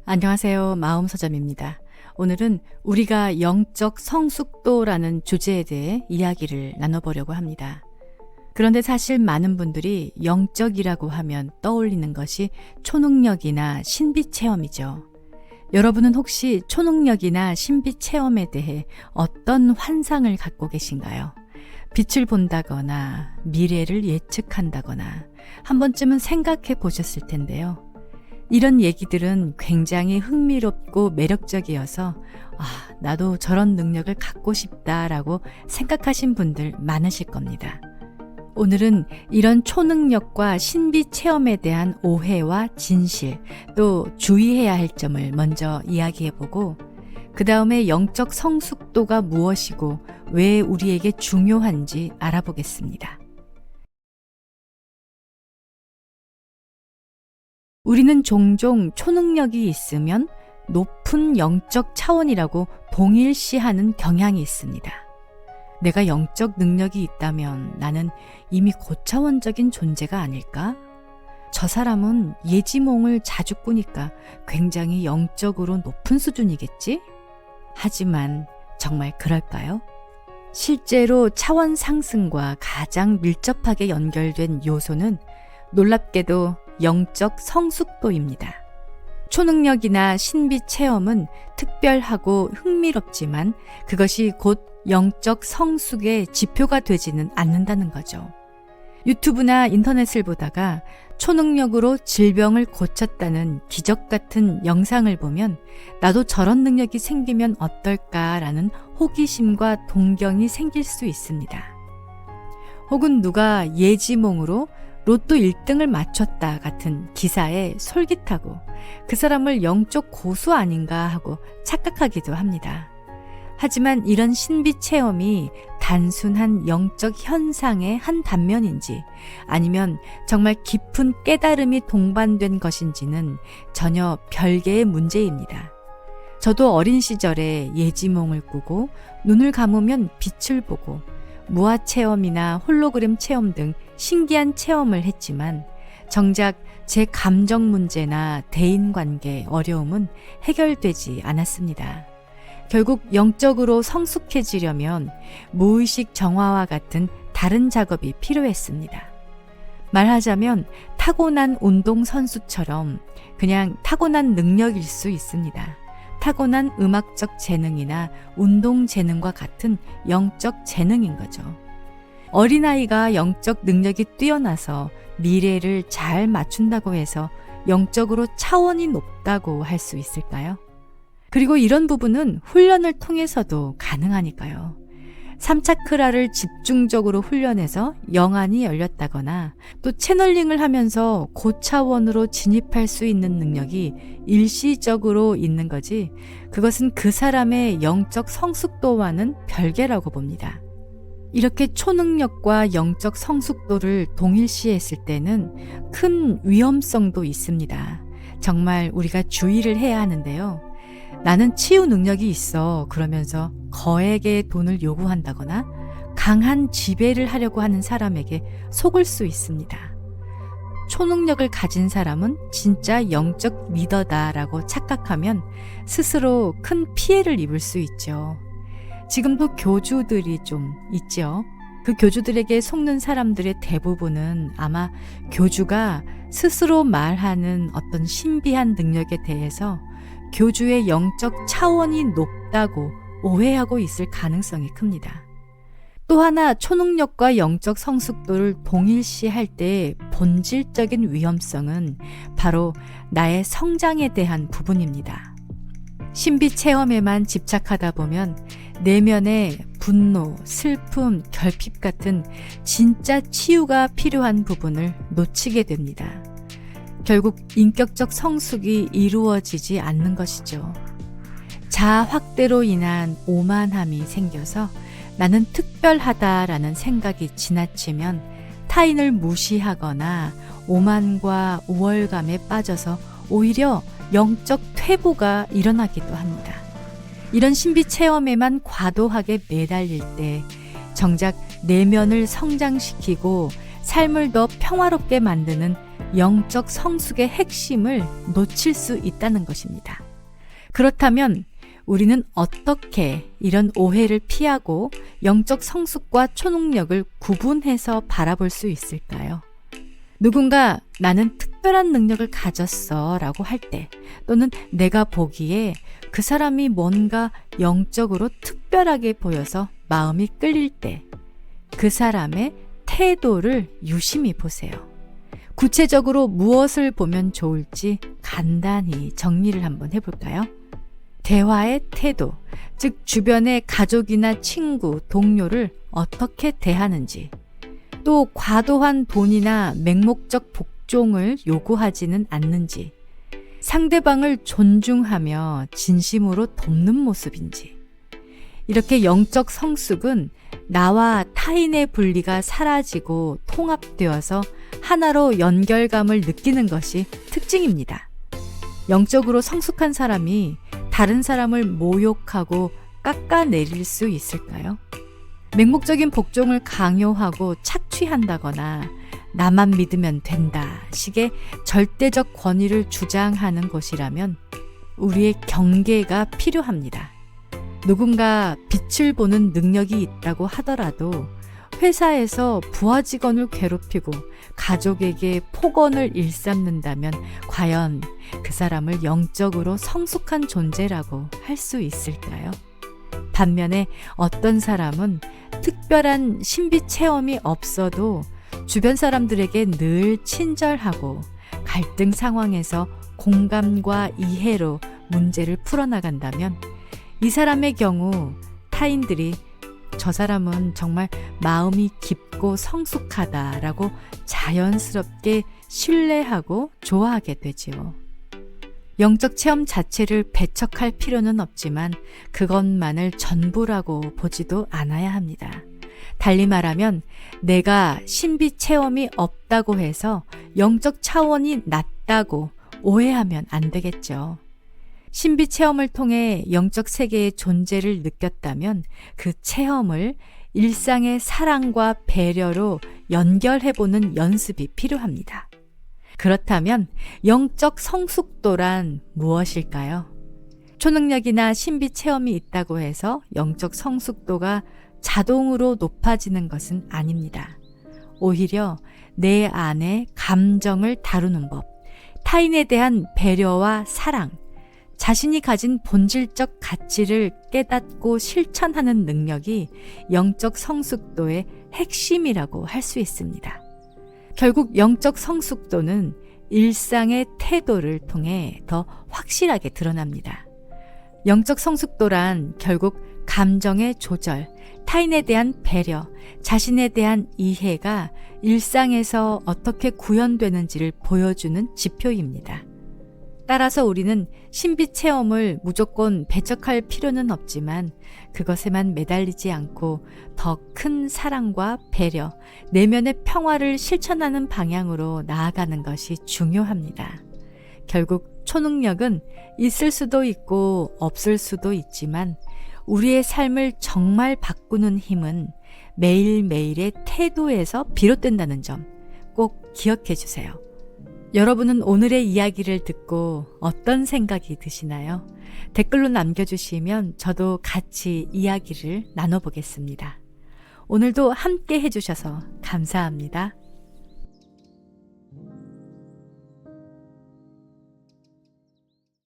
안녕하세요. 마음서점입니다. 오늘은 우리가 영적 성숙도라는 주제에 대해 이야기를 나눠보려고 합니다. 그런데 사실 많은 분들이 영적이라고 하면 떠올리는 것이 초능력이나 신비체험이죠. 여러분은 혹시 초능력이나 신비체험에 대해 어떤 환상을 갖고 계신가요? 빛을 본다거나 미래를 예측한다거나 한 번쯤은 생각해 보셨을 텐데요. 이런 얘기들은 굉장히 흥미롭고 매력적이어서 나도 저런 능력을 갖고 싶다라고 생각하신 분들 많으실 겁니다. 오늘은 이런 초능력과 신비 체험에 대한 오해와 진실, 또 주의해야 할 점을 먼저 이야기해보고 그 다음에 영적 성숙도가 무엇이고 왜 우리에게 중요한지 알아보겠습니다. 우리는 종종 초능력이 있으면 높은 영적 차원이라고 동일시하는 경향이 있습니다. 내가 영적 능력이 있다면 나는 이미 고차원적인 존재가 아닐까? 저 사람은 예지몽을 자주 꾸니까 굉장히 영적으로 높은 수준이겠지? 하지만 정말 그럴까요? 실제로 차원 상승과 가장 밀접하게 연결된 요소는 놀랍게도 영적 성숙도입니다. 초능력이나 신비 체험은 특별하고 흥미롭지만 그것이 곧 영적 성숙의 지표가 되지는 않는다는 거죠. 유튜브나 인터넷을 보다가 초능력으로 질병을 고쳤다는 기적 같은 영상을 보면 나도 저런 능력이 생기면 어떨까라는 호기심과 동경이 생길 수 있습니다. 혹은 누가 예지몽으로 로또 1등을 맞췄다 같은 기사에 솔깃하고 그 사람을 영적 고수 아닌가 하고 착각하기도 합니다. 하지만 이런 신비 체험이 단순한 영적 현상의 한 단면인지 아니면 정말 깊은 깨달음이 동반된 것인지는 전혀 별개의 문제입니다. 저도 어린 시절에 예지몽을 꾸고 눈을 감으면 빛을 보고 무아체험이나 홀로그램 체험 등 신기한 체험을 했지만 정작 제 감정 문제나 대인관계 어려움은 해결되지 않았습니다. 결국 영적으로 성숙해지려면 무의식 정화와 같은 다른 작업이 필요했습니다. 말하자면 타고난 운동선수처럼 그냥 타고난 능력일 수 있습니다. 타고난 음악적 재능이나 운동 재능과 같은 영적 재능인 거죠. 어린아이가 영적 능력이 뛰어나서 미래를 잘 맞춘다고 해서 영적으로 차원이 높다고 할 수 있을까요? 그리고 이런 부분은 훈련을 통해서도 가능하니까요. 3차크라를 집중적으로 훈련해서 영안이 열렸다거나 또 채널링을 하면서 고차원으로 진입할 수 있는 능력이 일시적으로 있는 거지 그것은 그 사람의 영적 성숙도와는 별개라고 봅니다. 이렇게 초능력과 영적 성숙도를 동일시했을 때는 큰 위험성도 있습니다. 정말 우리가 주의를 해야 하는데요. 나는 치유 능력이 있어 그러면서 거액의 돈을 요구한다거나 강한 지배를 하려고 하는 사람에게 속을 수 있습니다. 초능력을 가진 사람은 진짜 영적 리더다라고 착각하면 스스로 큰 피해를 입을 수 있죠. 지금도 교주들이 좀 있죠. 그 교주들에게 속는 사람들의 대부분은 아마 교주가 스스로 말하는 어떤 신비한 능력에 대해서 교주의 영적 차원이 높다고 오해하고 있을 가능성이 큽니다. 또 하나 초능력과 영적 성숙도를 동일시할 때의 본질적인 위험성은 바로 나의 성장에 대한 부분입니다. 신비 체험에만 집착하다 보면 내면의 분노, 슬픔, 결핍 같은 진짜 치유가 필요한 부분을 놓치게 됩니다. 결국 인격적 성숙이 이루어지지 않는 것이죠. 자아 확대로 인한 오만함이 생겨서 나는 특별하다라는 생각이 지나치면 타인을 무시하거나 오만과 우월감에 빠져서 오히려 영적 퇴보가 일어나기도 합니다. 이런 신비 체험에만 과도하게 매달릴 때 정작 내면을 성장시키고 삶을 더 평화롭게 만드는 영적 성숙의 핵심을 놓칠 수 있다는 것입니다. 그렇다면 우리는 어떻게 이런 오해를 피하고 영적 성숙과 초능력을 구분해서 바라볼 수 있을까요? 누군가 나는 특별한 능력을 가졌어 라고 할 때, 또는 내가 보기에 그 사람이 뭔가 영적으로 특별하게 보여서 마음이 끌릴 때, 그 사람의 태도를 유심히 보세요. 구체적으로 무엇을 보면 좋을지 간단히 정리를 한번 해볼까요? 대화의 태도, 즉 주변의 가족이나 친구, 동료를 어떻게 대하는지, 또 과도한 돈이나 맹목적 복종을 요구하지는 않는지, 상대방을 존중하며 진심으로 돕는 모습인지. 이렇게 영적 성숙은 나와 타인의 분리가 사라지고 통합되어서 하나로 연결감을 느끼는 것이 특징입니다. 영적으로 성숙한 사람이 다른 사람을 모욕하고 깎아내릴 수 있을까요? 맹목적인 복종을 강요하고 착취한다거나 나만 믿으면 된다 식의 절대적 권위를 주장하는 것이라면 우리의 경계가 필요합니다. 누군가 빛을 보는 능력이 있다고 하더라도 회사에서 부하 직원을 괴롭히고 가족에게 폭언을 일삼는다면 과연 그 사람을 영적으로 성숙한 존재라고 할 수 있을까요? 반면에 어떤 사람은 특별한 신비 체험이 없어도 주변 사람들에게 늘 친절하고 갈등 상황에서 공감과 이해로 문제를 풀어나간다면 이 사람의 경우 타인들이 저 사람은 정말 마음이 깊고 성숙하다라고 자연스럽게 신뢰하고 좋아하게 되지요. 영적 체험 자체를 배척할 필요는 없지만 그것만을 전부라고 보지도 않아야 합니다. 달리 말하면 내가 신비 체험이 없다고 해서 영적 차원이 낮다고 오해하면 안 되겠죠. 신비 체험을 통해 영적 세계의 존재를 느꼈다면 그 체험을 일상의 사랑과 배려로 연결해보는 연습이 필요합니다. 그렇다면 영적 성숙도란 무엇일까요? 초능력이나 신비 체험이 있다고 해서 영적 성숙도가 자동으로 높아지는 것은 아닙니다. 오히려 내 안의 감정을 다루는 법, 타인에 대한 배려와 사랑, 자신이 가진 본질적 가치를 깨닫고 실천하는 능력이 영적 성숙도의 핵심이라고 할 수 있습니다. 결국 영적 성숙도는 일상의 태도를 통해 더 확실하게 드러납니다. 영적 성숙도란 결국 감정의 조절, 타인에 대한 배려, 자신에 대한 이해가 일상에서 어떻게 구현되는지를 보여주는 지표입니다. 따라서 우리는 신비 체험을 무조건 배척할 필요는 없지만 그것에만 매달리지 않고 더 큰 사랑과 배려, 내면의 평화를 실천하는 방향으로 나아가는 것이 중요합니다. 결국 초능력은 있을 수도 있고 없을 수도 있지만 우리의 삶을 정말 바꾸는 힘은 매일매일의 태도에서 비롯된다는 점 꼭 기억해 주세요. 여러분은 오늘의 이야기를 듣고 어떤 생각이 드시나요? 댓글로 남겨주시면 저도 같이 이야기를 나눠보겠습니다. 오늘도 함께 해주셔서 감사합니다.